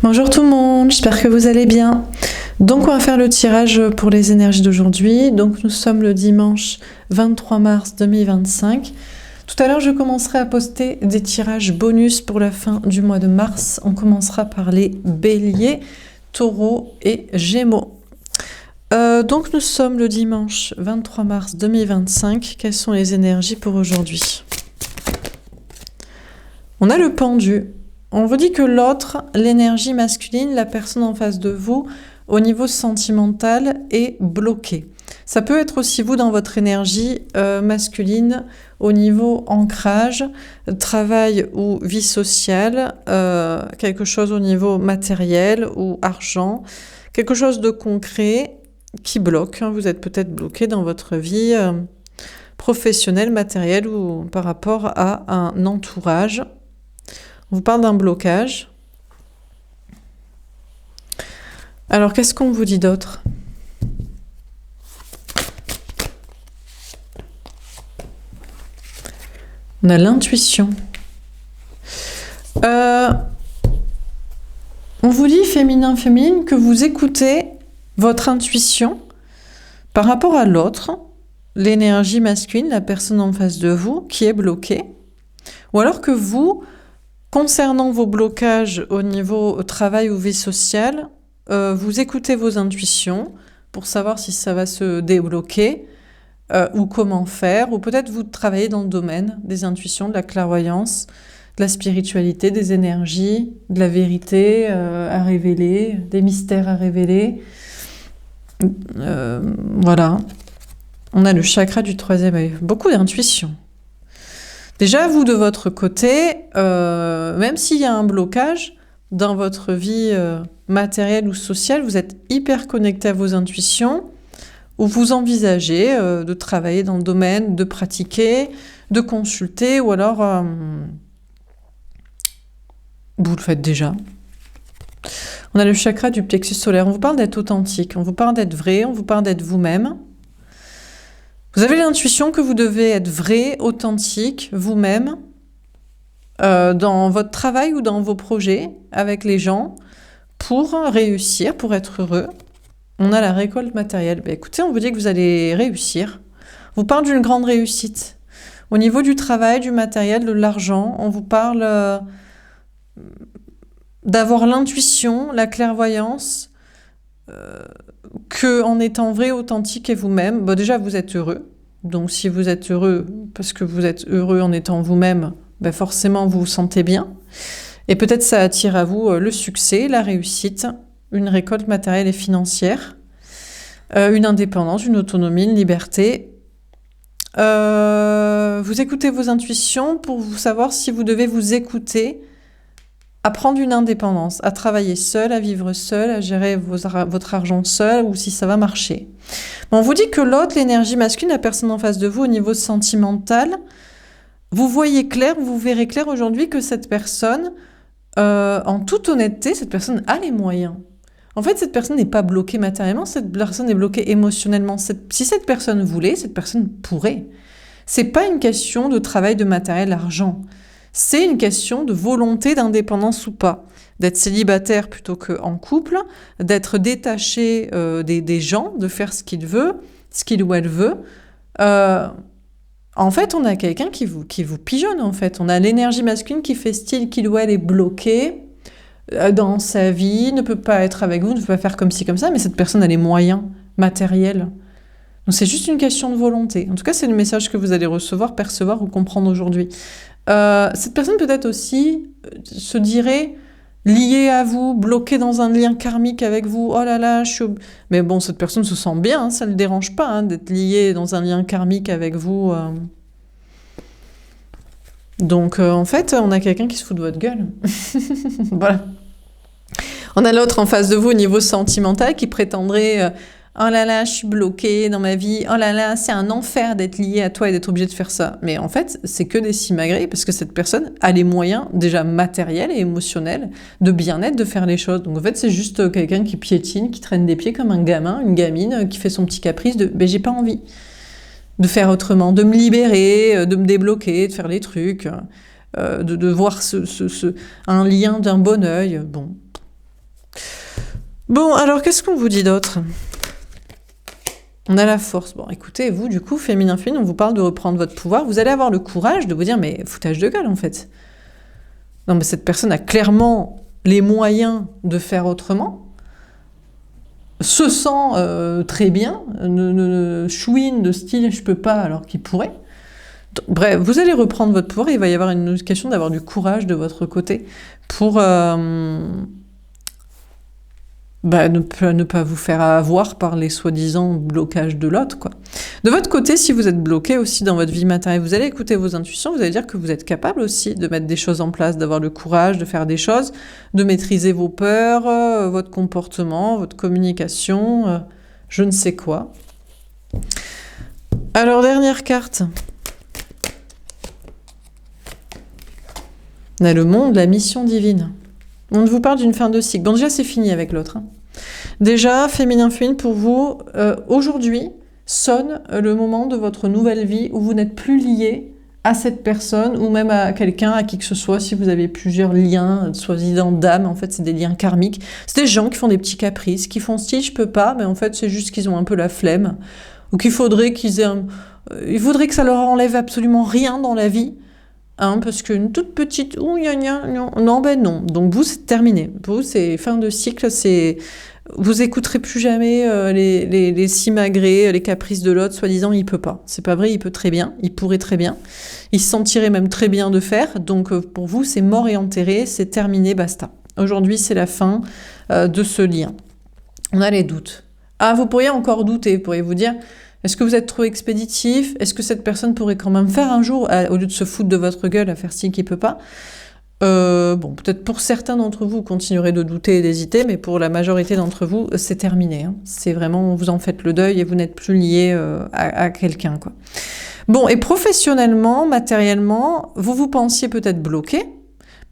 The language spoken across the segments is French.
Bonjour tout le monde, j'espère que vous allez bien. Donc on va faire le tirage pour les énergies d'aujourd'hui. Donc nous sommes le dimanche 23 mars 2025. Tout à l'heure je commencerai à poster des tirages bonus pour la fin du mois de mars. On commencera par les béliers, taureaux et gémeaux. Donc nous sommes le dimanche 23 mars 2025. Quelles sont les énergies pour aujourd'hui? On a le pendu. On vous dit que l'autre, l'énergie masculine, la personne en face de vous, au niveau sentimental, est bloquée. Ça peut être aussi vous dans votre énergie masculine, au niveau ancrage, travail ou vie sociale, quelque chose au niveau matériel ou argent, quelque chose de concret qui bloque. Vous êtes peut-être bloqué dans votre vie professionnelle, matérielle ou par rapport à un entourage. On vous parle d'un blocage. Alors, qu'est-ce qu'on vous dit d'autre? On a l'intuition. On vous dit, féminin-féminine, que vous écoutez votre intuition par rapport à l'autre, l'énergie masculine, la personne en face de vous qui est bloquée, ou alors que vous, concernant vos blocages au niveau travail ou vie sociale, vous écoutez vos intuitions pour savoir si ça va se débloquer ou comment faire, ou peut-être vous travaillez dans le domaine des intuitions, de la clairvoyance, de la spiritualité, des énergies, de la vérité à révéler, des mystères à révéler. Voilà. On a le chakra du troisième œil. Beaucoup d'intuition. Déjà, vous, de votre côté, même s'il y a un blocage dans votre vie matérielle ou sociale, vous êtes hyper connecté à vos intuitions, ou vous envisagez de travailler dans le domaine, de pratiquer, de consulter, ou alors vous le faites déjà. On a le chakra du plexus solaire. On vous parle d'être authentique, on vous parle d'être vrai, on vous parle d'être vous-même. Vous avez l'intuition que vous devez être vrai, authentique, vous-même, dans votre travail ou dans vos projets avec les gens, pour réussir, pour être heureux. On a la récolte matérielle. Écoutez, on vous dit que vous allez réussir. On vous parle d'une grande réussite. Au niveau du travail, du matériel, de l'argent, on vous parle d'avoir l'intuition, la clairvoyance, qu'en étant vrai, authentique et vous-même, déjà vous êtes heureux. Donc si vous êtes heureux, parce que vous êtes heureux en étant vous-même, forcément vous vous sentez bien. Et peut-être ça attire à vous le succès, la réussite, une récolte matérielle et financière, une indépendance, une autonomie, une liberté. Vous écoutez vos intuitions pour vous savoir si vous devez vous écouter, à prendre une indépendance, à travailler seul, à vivre seul, à gérer votre argent seul, ou si ça va marcher. On vous dit que l'autre, l'énergie masculine, la personne en face de vous au niveau sentimental, vous voyez clair, vous verrez clair aujourd'hui que cette personne, en toute honnêteté, cette personne a les moyens. En fait, cette personne n'est pas bloquée matériellement, cette personne est bloquée émotionnellement. Si cette personne voulait, cette personne pourrait. C'est pas une question de travail, de matériel, d'argent. C'est une question de volonté d'indépendance ou pas. D'être célibataire plutôt qu'en couple, d'être détaché des gens, de faire ce qu'il veut, ce qu'il ou elle veut. En fait, on a quelqu'un qui vous pigeonne, en fait. On a l'énergie masculine qui fait style qu'il ou elle est bloqué dans sa vie, ne peut pas être avec vous, ne peut pas faire comme ci, comme ça, mais cette personne a les moyens matériels. Donc c'est juste une question de volonté. En tout cas, c'est le message que vous allez recevoir, percevoir ou comprendre aujourd'hui. Cette personne peut-être aussi se dirait liée à vous, bloquée dans un lien karmique avec vous. Oh là là, mais bon, cette personne se sent bien, ça ne le dérange pas d'être liée dans un lien karmique avec vous. Donc en fait, on a quelqu'un qui se fout de votre gueule. Voilà. On a l'autre en face de vous au niveau sentimental qui prétendrait oh là là, je suis bloquée dans ma vie. Oh là là, c'est un enfer d'être lié à toi et d'être obligé de faire ça. Mais en fait, c'est que des simagrées parce que cette personne a les moyens déjà matériels et émotionnels de bien-être, de faire les choses. Donc en fait, c'est juste quelqu'un qui piétine, qui traîne des pieds comme un gamin, une gamine qui fait son petit caprice de j'ai pas envie de faire autrement, de me libérer, de me débloquer, de faire les trucs, de voir un lien d'un bon œil. Bon. Bon, alors qu'est-ce qu'on vous dit d'autre? On a la force. Bon, écoutez, vous, du coup, féminin, on vous parle de reprendre votre pouvoir. Vous allez avoir le courage de vous dire, mais foutage de gueule, en fait. Non, mais cette personne a clairement les moyens de faire autrement, se sent très bien, chouine de style, je peux pas, alors qu'il pourrait. Bref, vous allez reprendre votre pouvoir, il va y avoir une question d'avoir du courage de votre côté pour ne pas vous faire avoir par les soi-disant blocages de l'autre, quoi. De votre côté, si vous êtes bloqué aussi dans votre vie matérielle, vous allez écouter vos intuitions, vous allez dire que vous êtes capable aussi de mettre des choses en place, d'avoir le courage de faire des choses, de maîtriser vos peurs, votre comportement, votre communication, je ne sais quoi. Alors, dernière carte. On a le monde, la mission divine. On vous parle d'une fin de cycle. Bon, déjà, c'est fini avec l'autre. Déjà, féminin, pour vous, aujourd'hui, sonne le moment de votre nouvelle vie où vous n'êtes plus lié à cette personne ou même à quelqu'un, à qui que ce soit, si vous avez plusieurs liens, soi-disant d'âme, en fait, c'est des liens karmiques. C'est des gens qui font des petits caprices, qui font style, je peux pas, mais en fait, c'est juste qu'ils ont un peu la flemme, ou qu'il faudrait qu'ils aient il faudrait que ça leur enlève absolument rien dans la vie. Parce qu'une toute petite... non, ben non. Donc vous, c'est terminé. Vous, c'est fin de cycle, c'est... Vous écouterez plus jamais les simagrées, les caprices de l'autre, soi-disant, il peut pas. C'est pas vrai, il peut très bien, il pourrait très bien. Il se sentirait même très bien de faire. Donc pour vous, c'est mort et enterré, c'est terminé, basta. Aujourd'hui, c'est la fin de ce lien. On a les doutes. Ah, vous pourriez encore douter, vous pourriez vous dire... Est-ce que vous êtes trop expéditif? Est-ce que cette personne pourrait quand même faire un jour, au lieu de se foutre de votre gueule, à faire style qu'il peut pas? Bon, peut-être pour certains d'entre vous, vous continuerez de douter et d'hésiter, mais pour la majorité d'entre vous, c'est terminé. Hein. C'est vraiment, vous en faites le deuil et vous n'êtes plus lié à quelqu'un, quoi. Bon, et professionnellement, matériellement, vous pensiez peut-être bloqué,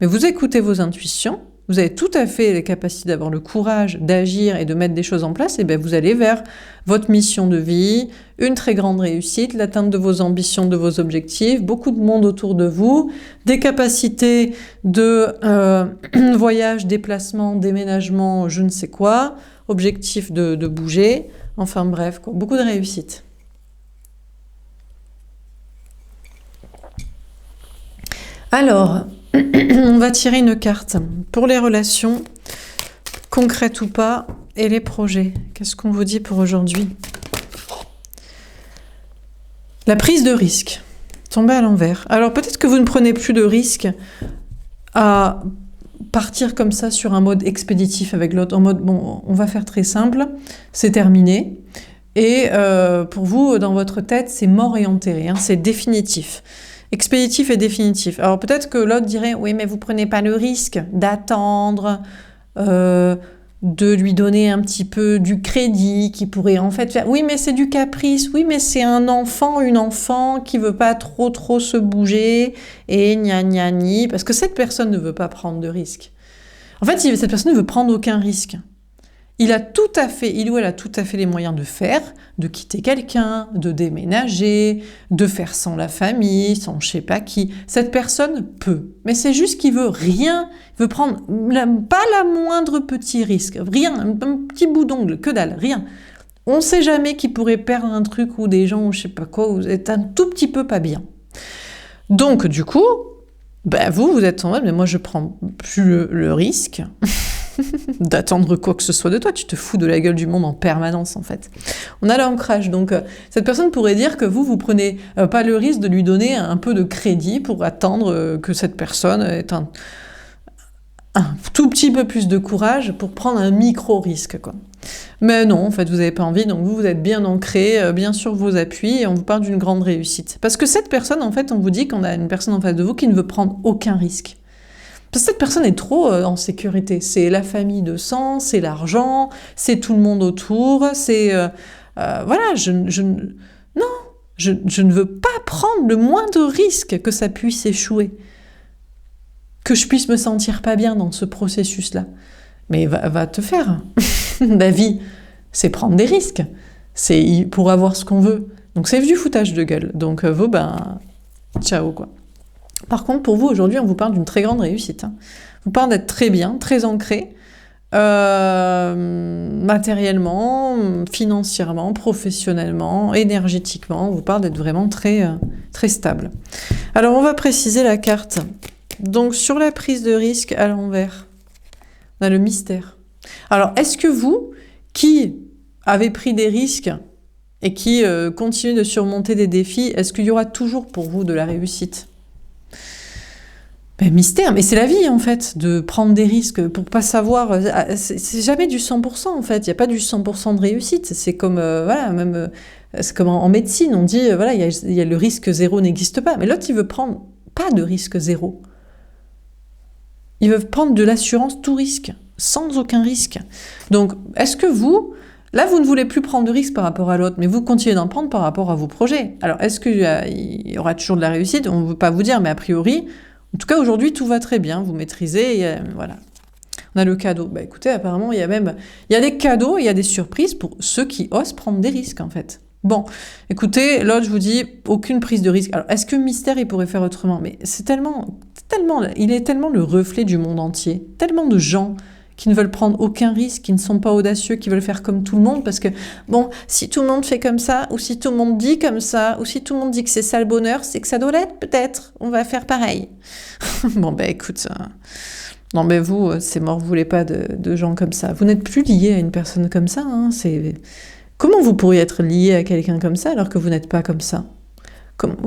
mais vous écoutez vos intuitions, vous avez tout à fait les capacités d'avoir le courage d'agir et de mettre des choses en place, et bien vous allez vers votre mission de vie, une très grande réussite, l'atteinte de vos ambitions, de vos objectifs, beaucoup de monde autour de vous, des capacités de voyage, déplacement, déménagement, je ne sais quoi, objectif de bouger, enfin bref, quoi, beaucoup de réussite. Alors, on va tirer une carte pour les relations, concrètes ou pas, et les projets. Qu'est-ce qu'on vous dit pour aujourd'hui? La prise de risque. Tombée à l'envers. Alors peut-être que vous ne prenez plus de risque à partir comme ça sur un mode expéditif avec l'autre, en mode, bon, on va faire très simple, c'est terminé. Et pour vous, dans votre tête, c'est mort et enterré, hein, c'est définitif. Expéditif et définitif. Alors peut-être que l'autre dirait, oui, mais vous prenez pas le risque d'attendre, de lui donner un petit peu du crédit, qui pourrait en fait faire, oui, mais c'est du caprice, oui, mais c'est un enfant, une enfant qui veut pas trop se bouger, et gna gna gni, parce que cette personne ne veut pas prendre de risque. En fait, cette personne ne veut prendre aucun risque. Il ou elle a tout à fait les moyens de faire, de quitter quelqu'un, de déménager, de faire sans la famille, sans je sais pas qui. Cette personne peut. Mais c'est juste qu'il veut rien, il veut prendre pas la moindre petit risque, rien, un petit bout d'ongle, que dalle, rien. On sait jamais qui pourrait perdre un truc ou des gens ou je sais pas quoi, vous êtes un tout petit peu pas bien. Donc du coup, vous êtes en mode, mais moi je prends plus le risque. d'attendre quoi que ce soit de toi, tu te fous de la gueule du monde en permanence en fait. On a l'ancrage, donc cette personne pourrait dire que vous prenez pas le risque de lui donner un peu de crédit pour attendre que cette personne ait un tout petit peu plus de courage pour prendre un micro-risque, quoi. Mais non, en fait, vous n'avez pas envie, donc vous êtes bien ancré, bien sur vos appuis, et on vous parle d'une grande réussite. Parce que cette personne, en fait, on vous dit qu'on a une personne en face de vous qui ne veut prendre aucun risque. Parce que cette personne est trop en sécurité. C'est la famille de sang, c'est l'argent, c'est tout le monde autour, c'est... voilà, je ne veux pas prendre le moindre risque que ça puisse échouer. Que je puisse me sentir pas bien dans ce processus-là. Mais va te faire. La vie, c'est prendre des risques. C'est pour avoir ce qu'on veut. Donc c'est du foutage de gueule. Donc vous, ciao, quoi. Par contre, pour vous, aujourd'hui, on vous parle d'une très grande réussite. Hein. On vous parle d'être très bien, très ancré. matériellement, financièrement, professionnellement, énergétiquement. On vous parle d'être vraiment très, très stable. Alors, on va préciser la carte. Donc, sur la prise de risque à l'envers, on a le mystère. Alors, est-ce que vous, qui avez pris des risques et qui continuez de surmonter des défis, est-ce qu'il y aura toujours pour vous de la réussite ? Ben, mystère, mais c'est la vie en fait, de prendre des risques pour pas savoir. C'est jamais du 100% en fait, il n'y a pas du 100% de réussite. C'est comme, voilà, même c'est comme en médecine, on dit, voilà, il y a le risque zéro n'existe pas. Mais l'autre, il veut prendre pas de risque zéro. Il veut prendre de l'assurance tout risque, sans aucun risque. Donc, est-ce que vous, là, vous ne voulez plus prendre de risques par rapport à l'autre, mais vous continuez d'en prendre par rapport à vos projets. Alors, est-ce qu'il y aura toujours de la réussite ? On ne veut pas vous dire, mais a priori. En tout cas, aujourd'hui, tout va très bien, vous maîtrisez, voilà. On a le cadeau. Bah écoutez, apparemment, il y a des cadeaux, il y a des surprises pour ceux qui osent prendre des risques, en fait. Bon, écoutez, l'autre, je vous dis, aucune prise de risque. Alors, est-ce que Mystère, il pourrait faire autrement ? Mais il est tellement le reflet du monde entier. Tellement de gens qui ne veulent prendre aucun risque, qui ne sont pas audacieux, qui veulent faire comme tout le monde, parce que, bon, si tout le monde fait comme ça, ou si tout le monde dit comme ça, ou si tout le monde dit que c'est ça le bonheur, c'est que ça doit l'être, peut-être. On va faire pareil. Bon, ben écoute, non mais vous, c'est mort, vous voulez pas de gens comme ça. Vous n'êtes plus lié à une personne comme ça, hein, Comment vous pourriez être lié à quelqu'un comme ça alors que vous n'êtes pas comme ça ?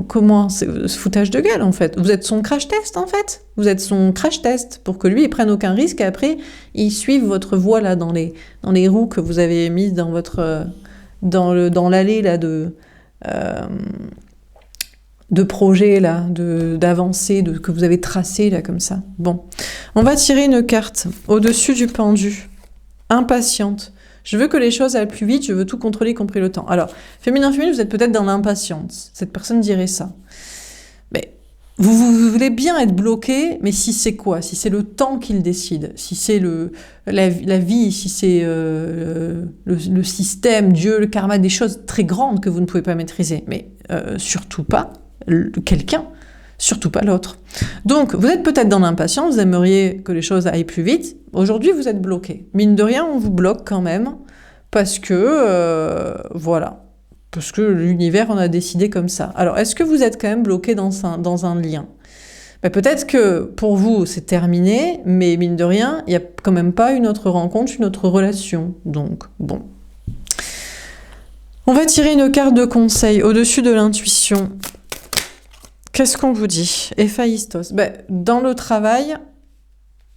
Comment c'est ce foutage de gueule en fait. Vous êtes son crash test en fait. Vous êtes son crash test pour que lui il prenne aucun risque et après il suive votre voie là dans les roues que vous avez mises dans votre dans l'allée là de projets là, d'avancées que vous avez tracées là comme ça. Bon, on va tirer une carte au-dessus du pendu. Impatiente. Je veux que les choses aillent plus vite, je veux tout contrôler, y compris le temps. Alors, féminin, vous êtes peut-être dans l'impatience. Cette personne dirait ça. Mais vous voulez bien être bloqué, mais si c'est quoi ? Si c'est le temps qu'il décide, si c'est la vie, si c'est le système, Dieu, le karma, des choses très grandes que vous ne pouvez pas maîtriser. Mais surtout pas quelqu'un. Surtout pas l'autre. Donc, vous êtes peut-être dans l'impatience, vous aimeriez que les choses aillent plus vite. Aujourd'hui, vous êtes bloqué. Mine de rien, on vous bloque quand même, parce que, voilà, parce que l'univers en a décidé comme ça. Alors, est-ce que vous êtes quand même bloqué dans un lien ? Ben, peut-être que pour vous, c'est terminé, mais mine de rien, il n'y a quand même pas une autre rencontre, une autre relation. Donc, bon. On va tirer une carte de conseil au-dessus de l'intuition. Qu'est-ce qu'on vous dit ? Héphaïstos. Ben, dans le travail,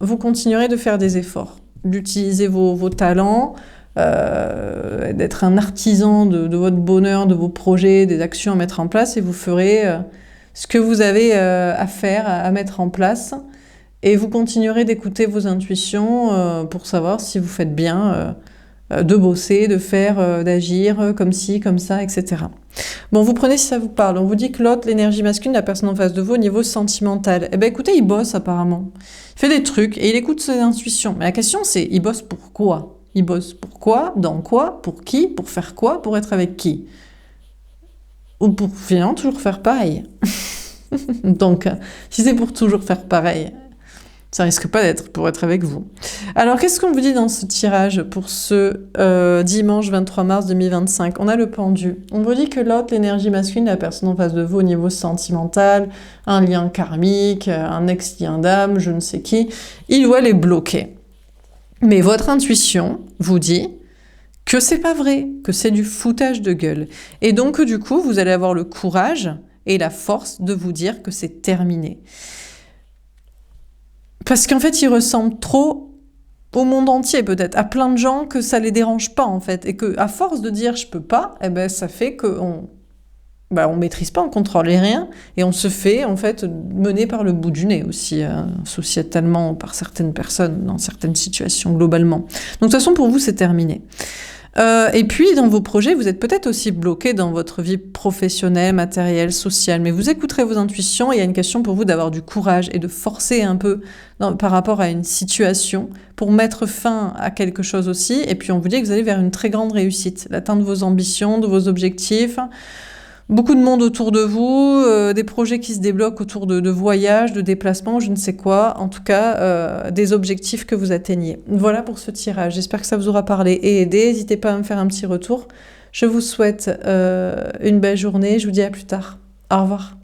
vous continuerez de faire des efforts, d'utiliser vos talents, d'être un artisan de votre bonheur, de vos projets, des actions à mettre en place, et vous ferez ce que vous avez à faire, à mettre en place, et vous continuerez d'écouter vos intuitions pour savoir si vous faites bien de bosser, de faire, d'agir comme ci, comme ça, etc. Bon, vous prenez si ça vous parle. On vous dit que l'autre, l'énergie masculine, la personne en face de vous, au niveau sentimental. Eh ben écoutez, il bosse apparemment. Il fait des trucs et il écoute ses intuitions. Mais la question c'est, il bosse pour quoi ? Il bosse pour quoi ? Dans quoi ? Pour qui ? Pour faire quoi ? Pour être avec qui ? Ou pour finalement toujours faire pareil. Donc, si c'est pour toujours faire pareil, ça risque pas d'être pour être avec vous. Alors, qu'est-ce qu'on vous dit dans ce tirage pour ce dimanche 23 mars 2025 ? On a le pendu. On vous dit que l'autre, l'énergie masculine, la personne en face de vous au niveau sentimental, un lien karmique, un ex-lien d'âme, je ne sais qui, il ou elle est bloqué. Mais votre intuition vous dit que c'est pas vrai, que c'est du foutage de gueule. Et donc, du coup, vous allez avoir le courage et la force de vous dire que c'est terminé. Parce qu'en fait, ils ressemblent trop au monde entier, peut-être, à plein de gens que ça les dérange pas, en fait. Et que, à force de dire je peux pas, eh ben, ça fait qu'on maîtrise pas, on contrôle rien, et on se fait, en fait, mener par le bout du nez aussi, sociétalement, par certaines personnes, dans certaines situations, globalement. Donc, de toute façon, pour vous, c'est terminé. Et puis, dans vos projets, vous êtes peut-être aussi bloqué dans votre vie professionnelle, matérielle, sociale, mais vous écouterez vos intuitions, et il y a une question pour vous d'avoir du courage et de forcer un peu par rapport à une situation pour mettre fin à quelque chose aussi, et puis on vous dit que vous allez vers une très grande réussite, l'atteinte de vos ambitions, de vos objectifs. Beaucoup de monde autour de vous, des projets qui se débloquent autour de voyages, de déplacements, je ne sais quoi. En tout cas, des objectifs que vous atteignez. Voilà pour ce tirage. J'espère que ça vous aura parlé et aidé. N'hésitez pas à me faire un petit retour. Je vous souhaite une belle journée. Je vous dis à plus tard. Au revoir.